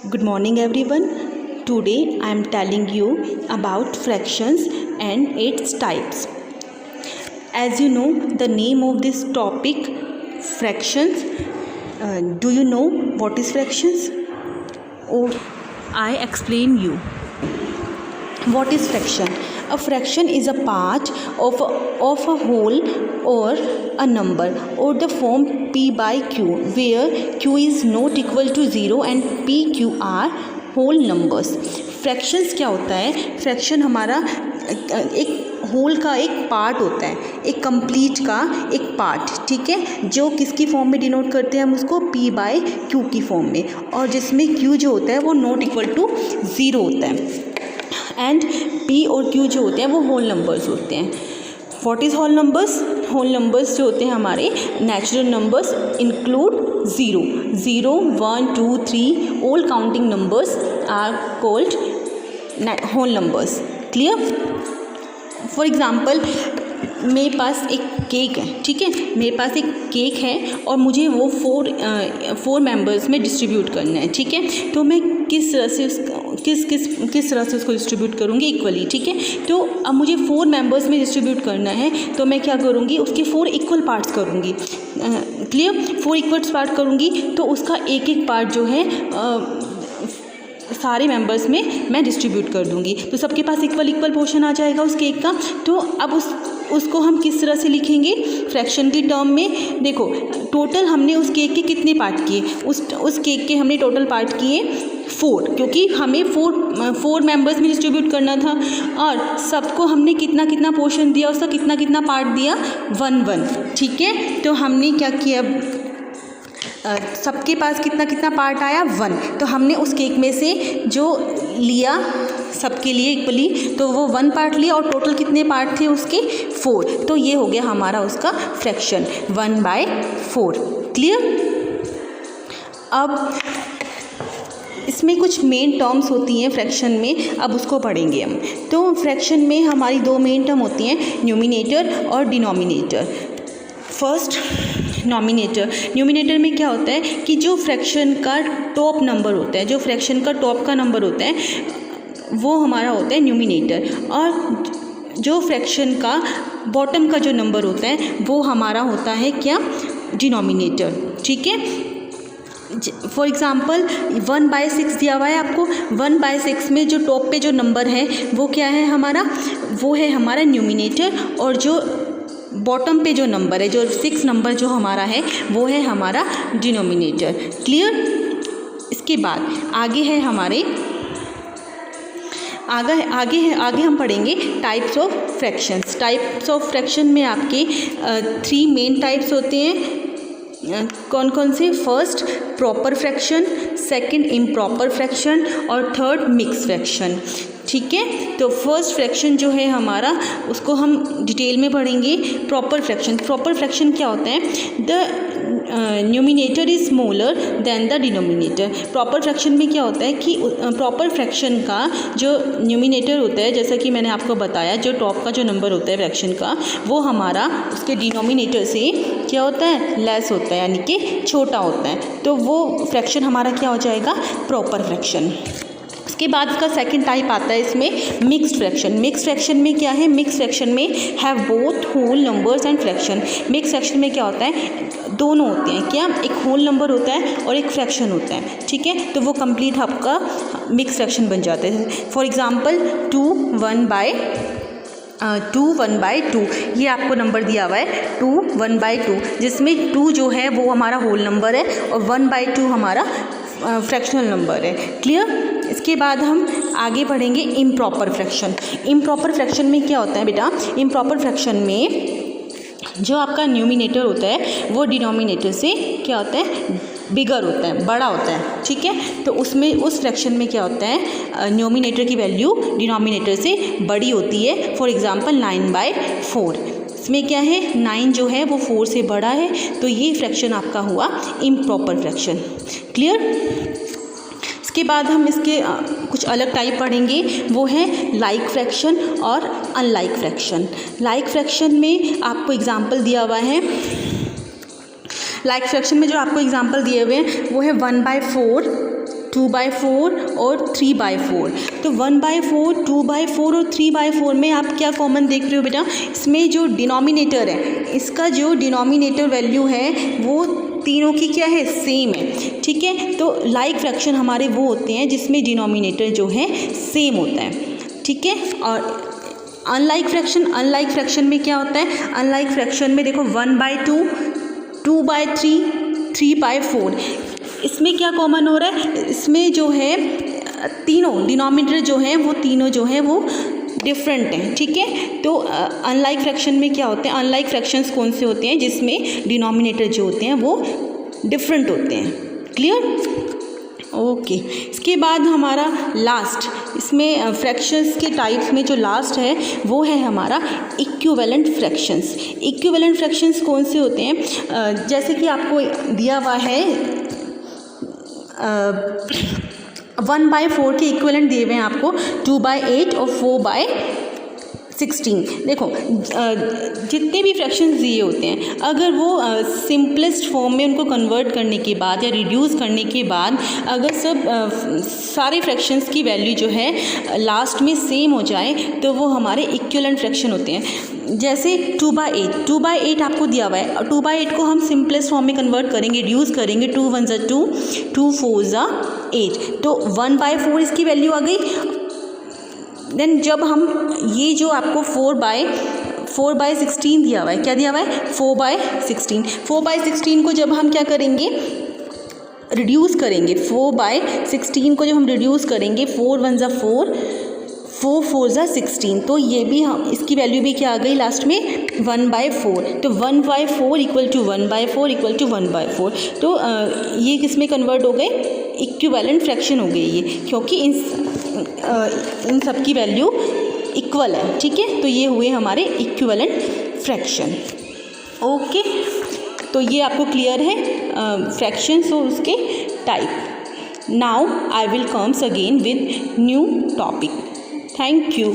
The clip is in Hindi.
Good morning everyone. Today I am telling you about fractions and its types. As you know the name of this topic, fractions. Do you know what is fractions? Or I explain you. What is fraction? A fraction is a part of a whole or a number or the form p by q, where q is not equal to 0 and p q are whole numbers. Fractions क्या होता है? फ्रैक्शन हमारा एक होल का एक पार्ट होता है, एक कंप्लीट का एक पार्ट, ठीक है, जो किसकी फॉर्म में डिनोट करते हैं हम उसको p बाय q की फॉर्म में, और जिसमें q जो होता है वो नॉट इक्वल टू 0 होता है एंड p और q जो होते हैं वो होल नंबर्स होते हैं. What is whole numbers? Whole numbers जो होते हैं हमारे natural numbers include 0, 0, 1, 2, 3 all counting numbers are called whole numbers. Clear? For example मेरे पास एक केक है, ठीक है, मेरे पास एक केक है और मुझे वो फोर मेंबर्स में डिस्ट्रीब्यूट करना है, ठीक है. तो मैं किस तरह से उसको डिस्ट्रीब्यूट करूँगी? इक्वली, ठीक है. तो अब मुझे 4 मेंबर्स में डिस्ट्रीब्यूट करना है तो मैं क्या करूँगी? उसके 4 इक्वल पार्ट्स करूँगी. क्लियर? 4 इक्वल पार्ट करूँगी तो उसका एक एक पार्ट जो है सारे मेंबर्स में मैं डिस्ट्रीब्यूट कर दूँगी, तो सबके पास इक्वल पोर्शन आ जाएगा उस केक का. तो अब उसको हम किस तरह से लिखेंगे फ्रैक्शन की टर्म में? देखो, टोटल हमने उस केक के कितने पार्ट किए? उस केक के हमने टोटल पार्ट किए 4, क्योंकि हमें 4 मेंबर्स में डिस्ट्रीब्यूट करना था, और सबको हमने कितना पोर्शन दिया, उसका कितना पार्ट दिया? 1, ठीक है. तो हमने क्या किया? सबके पास कितना पार्ट आया? 1. तो हमने उस केक में से जो लिया सबके लिए इक्वली, तो वो 1 पार्ट लिया, और टोटल कितने पार्ट थे उसके? 4. तो ये हो गया हमारा उसका फ्रैक्शन 1/4. क्लियर? अब इसमें कुछ मेन टर्म्स होती हैं फ्रैक्शन में, अब उसको पढ़ेंगे हम. तो फ्रैक्शन में हमारी 2 मेन टर्म होती हैं, न्यूमिनेटर और डिनोमिनेटर. फर्स्ट, न्यूमिनेटर में क्या होता है कि जो फ्रैक्शन का टॉप नंबर होता है, जो फ्रैक्शन का टॉप का नंबर होता है वो हमारा होता है न्यूमिनेटर, और जो फ्रैक्शन का बॉटम का जो नंबर होता है वो हमारा होता है क्या? डिनोमिनेटर. ठीक है. फॉर एग्ज़ाम्पल 1/6 दिया हुआ है आपको. 1/6 में जो टॉप पे जो नंबर है वो क्या है हमारा? वो है हमारा न्यूमिनेटर, और जो बॉटम पे जो नंबर है, जो 6 नंबर जो हमारा है वो है हमारा डिनोमिनेटर. क्लियर? इसके बाद आगे है हमारे आगे हम पढ़ेंगे types of fractions. Types of fraction में आपके 3 मेन टाइप्स होते हैं. कौन से? First proper fraction, second improper fraction, और थर्ड मिक्स फ्रैक्शन. ठीक है. तो फर्स्ट फ्रैक्शन जो है हमारा उसको हम डिटेल में पढ़ेंगे. प्रॉपर फ्रैक्शन क्या होता है? The numerator is smaller than the denominator. Proper fraction में क्या होता है कि प्रॉपर फ्रैक्शन का जो न्यूमिनेटर होता है, जैसा कि मैंने आपको बताया, जो टॉप का जो नंबर होता है फ्रैक्शन का, वो हमारा उसके डिनोमिनेटर से क्या होता है? लेस होता है, यानी कि छोटा होता है. तो वो फ्रैक्शन हमारा क्या हो जाएगा? Proper fraction. उसके बाद इसका सेकंड टाइप आता है इसमें मिक्स्ड फ्रैक्शन. मिक्स्ड फ्रैक्शन में क्या है? मिक्स्ड फ्रैक्शन में have both whole numbers and fraction. Mixed fraction में क्या होता है? दोनों होते हैं. क्या? एक होल नंबर होता है और एक फ्रैक्शन होता है. ठीक है. तो वो कंप्लीट आपका मिक्स्ड फ्रैक्शन बन जाता है. For example 2 1/2. ये आपको नंबर दिया हुआ है 2 1/2, जिसमें 2 जो है वो हमारा होल नंबर है और 1/2 हमारा फ्रैक्शनल नंबर है. क्लियर? इसके बाद हम आगे बढ़ेंगे इम्प्रॉपर फ्रैक्शन. इम्प्रॉपर फ्रैक्शन में क्या होता है बेटा? इम्प्रॉपर फ्रैक्शन में जो आपका न्यूमिनेटर होता है वो डिनोमिनेटर से क्या होता है? बिगर होता है, बड़ा होता है. ठीक है. तो उसमें उस फ्रैक्शन में क्या होता है? न्यूमिनेटर की वैल्यू डिनोमिनेटर से बड़ी होती है. For example 9/4. इसमें क्या है? 9 जो है वो 4 से बड़ा है, तो ये फ्रैक्शन आपका हुआ इम्प्रॉपर फ्रैक्शन. क्लियर? इसके बाद हम इसके कुछ अलग टाइप पढ़ेंगे, वो है लाइक फ्रैक्शन और अनलाइक फ्रैक्शन. लाइक फ्रैक्शन में आपको एग्जांपल दिया हुआ है. लाइक फ्रैक्शन में जो आपको एग्जांपल दिए हुए हैं वो है 1/4 2/4 और 3/4। तो 1/4, 2/4 और 3/4 में आप क्या कॉमन देख रहे हो बेटा, इसमें जो डिनोमिनेटर है, इसका जो डिनोमिनेटर वैल्यू है वो तीनों की क्या है, सेम है। ठीक है, तो लाइक फ्रैक्शन हमारे वो होते हैं जिसमें डिनोमिनेटर जो है सेम होता है। ठीक है, और अनलाइक फ्रैक्शन में क्या होता है, अनलाइक फ्रैक्शन में देखो 1/2, 2/3, 3/4, इसमें क्या कॉमन हो रहा है, इसमें जो है तीनों डिनोमिनेटर जो है वो तीनों जो है वो डिफरेंट हैं। ठीक है, तो अनलाइक फ्रैक्शन में क्या होते हैं, अनलाइक फ्रैक्शंस कौन से होते हैं जिसमें डिनोमिनेटर जो होते हैं वो डिफरेंट होते हैं। क्लियर? ओके, इसके बाद हमारा लास्ट, इसमें फ्रैक्शंस के टाइप्स में जो लास्ट है वो है हमारा इक्विवेलेंट फ्रैक्शंस। इक्विवेलेंट फ्रैक्शंस कौन से होते हैं, जैसे कि आपको दिया हुआ है 1/4 के इक्विवेलेंट दिए हुए हैं आपको 2/8 और 4/16। देखो जितने भी फ्रैक्शंस दिए होते हैं, अगर वो सिंपलेस्ट फॉर्म में उनको कन्वर्ट करने के बाद या रिड्यूस करने के बाद अगर सारे फ्रैक्शंस की वैल्यू जो है लास्ट में सेम हो जाए तो वो हमारे इक्विवेलेंट फ्रैक्शन होते हैं। जैसे 2/8 आपको दिया हुआ है, और 2/8 को हम सिंपलेस्ट फॉर्म में कन्वर्ट करेंगे, रिड्यूस करेंगे, 2 1 ज़ा 2, 2 4 ज़ा 8, तो 1/4 इसकी वैल्यू आ गई। देन जब हम ये जो आपको 4/16 दिया हुआ है, क्या दिया हुआ है, 4/16 को जब हम क्या करेंगे, रिड्यूस करेंगे, 4/16 को जब हम रिड्यूस करेंगे, 4 1 ज़ा 4, 4 4 ज़ा 16, तो ये भी हम इसकी वैल्यू भी क्या आ गई लास्ट में 1/4। तो 1/4 इक्वल टू 1/4 इक्वल टू 1/4, तो ये किस में कन्वर्ट हो गए, इक्विवेलेंट फ्रैक्शन हो गई ये, क्योंकि इन सब की वैल्यू इक्वल है। ठीक है, तो ये हुए हमारे इक्विवेलेंट फ्रैक्शन। ओके, तो ये आपको क्लियर है फ्रैक्शंस और उसके type. Now I will comes again with new topic. Thank you.